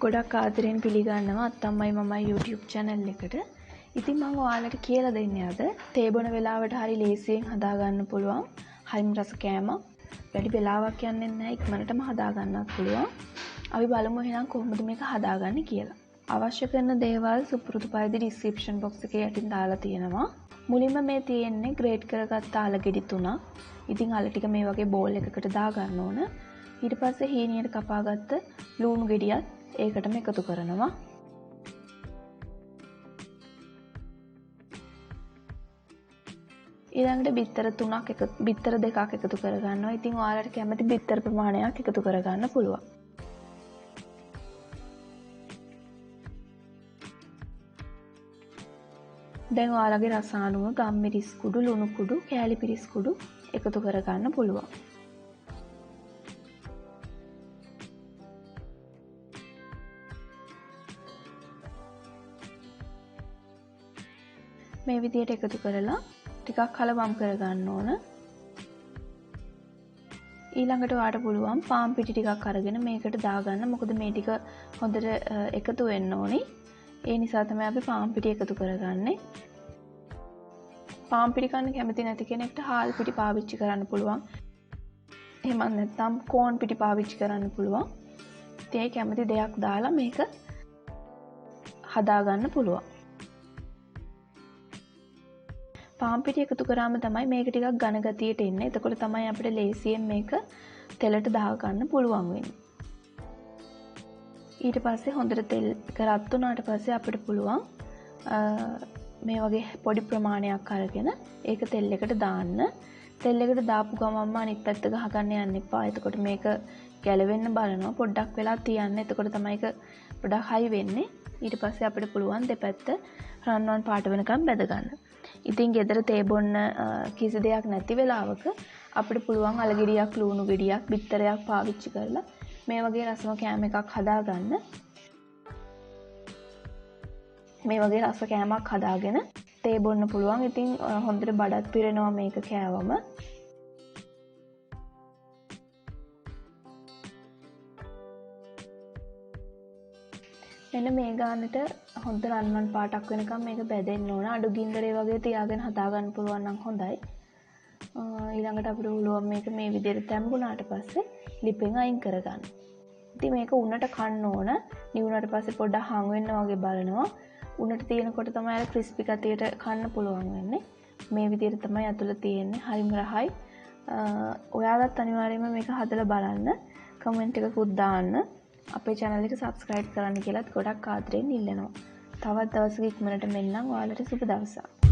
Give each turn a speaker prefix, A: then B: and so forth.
A: ගොඩක් ආදරෙන් පිළිගන්නවා අත්තම්මයි මමයි YouTube channel එකට. ඉතින් මම ඔයාලට කියලා දෙන්නේ අද තේ බොන වෙලාවට හරි ලේසියෙන් හදා ගන්න පුළුවන් හරිම රස කෑමක්. වැඩි වෙලාවක් යන්නේ නැහැ, ඉක්මනටම හදා ගන්නත් පුළුවන්. අපි බලමු එහෙනම් කොහොමද මේක හදාගන්නේ කියලා. අවශ්‍ය කරන දේවල් සුපුරුදු පරිදි description box එකේ යටින් දාලා තියෙනවා. මුලින්ම මේ තියෙන්නේ ග්‍රේට් කරගත්ත අල ගෙඩි 3ක්. ඉතින් අල ටික මේ වගේ බෝල් එකකට දා ගන්න ඕන. ඊට පස්සේ හීනියට කපාගත්ත ලුණු ගෙඩියත් ඒකටම එකතු කරනවා. ඊළඟට බිත්තර දෙකක් එකතු කරගන්නවා. ඉතින් ඔයාලට කැමති බිත්තර ප්‍රමාණයක් එකතු කරගන්න පුළුවන්. දැන් ඔයාලගේ රස අනුව ගම්මිරිස් කුඩු, ලුණු කුඩු, කෑලි පිරිස් කුඩු එකතු කරගන්න පුළුවන්. මේ විදියට එකතු කරලා ටිකක් කලවම් කරගන්න ඕන. ඊළඟට ඔයාලට පුළුවන් පාන් පිටි ටිකක් අරගෙන මේකට දාගන්න. මොකද මේ ටික හොඳට එකතු වෙන්න ඕනි. ඒ නිසා තමයි අපි පාන් පිටි එකතු කරගන්නේ. පාන් පිටි කන්න කැමති නැති කෙනෙක්ට හාල් පිටි පාවිච්චි කරන්න පුළුවන්. එහෙම නැත්නම් කෝන් පිටි පාවිච්චි කරන්න පුළුවන්. ඉතින් කැමති දෙයක් දාලා මේක හදාගන්න පුළුවන්. පාන් පිටි එකතු කරාම තමයි මේක ටිකක් ඝන ගතියට එන්නේ. එතකොට තමයි අපිට ලේසියෙන් මේක තෙලට දාගන්න පුළුවන් වෙන්නේ. ඊට පස්සේ හොඳට තෙල් එක රත් වුණාට පස්සේ අපිට පුළුවන් මේ වගේ පොඩි ප්‍රමාණයක් අරගෙන ඒක තෙල් එකට දාන්න. තෙල් එකට දාපු ගමන්ම අනිත් පැත්ත ගහගන්න යන්න එපා. එතකොට මේක ගැලවෙන්න බලනවා. පොඩ්ඩක් වෙලා තියන්න. එතකොට තමයි ඒක පොඩ්ඩක් හයි වෙන්නේ. ඊට පස්සේ අපිට පුළුවන් දෙපැත්ත රන්වන් පාට වෙනකම් බැද ගන්න. ඉතින් ගෙදර තේ බොන්න කිසි දෙයක් නැති වෙලාවක අපිට පුළුවන් අල ගෙඩියක්, ලුණු ගෙඩියක්, බිත්තරයක් පාවිච්චි කරලා මේ වගේ රසම කෑම එකක් හදාගන්න. මේ වගේ රස කෑමක් හදාගෙන තේ බොන්න පුළුවන්. ඉතින් හොඳට බඩත් පිරෙනවා මේක කෑවම. මෙන්න මේ ගානට හොඳ රන්වන් පාටක් වෙනකම් මේක බැදෙන්න ඕන. අඩු ගින්දරේ වගේ තියාගෙන හදාගන්න පුළුවන් නම් හොඳයි. ඊළඟට අපිට පුළුවන් මේක මේ විදිහට තැම්බුණාට පස්සේ ලිපෙන් අයින් කරගන්න. ඉතින් මේක උණට කන්න ඕන. නිවුණාට පස්සේ පොඩ්ඩක් හං වෙන්න වගේ බලනවා. උණට තියෙනකොට තමයි අර ක්‍රිස්පි ගතියට කන්න පුළුවන් වෙන්නේ. මේ විදිහට තමයි අතුල තියෙන්නේ. හරිම රහයි. ඔයාලත් අනිවාර්යයෙන්ම මේක හදලා බලන්න. කමෙන්ට් එකකුත් දාන්න. අපේ channel එක subscribe කරන්න කියලාත් ගොඩක් ආදරෙන් ඉල්ලනවා. තවත් දවසක ඉක්මනට මෙන්නම්. ඔයාලට සුබ දවසක්.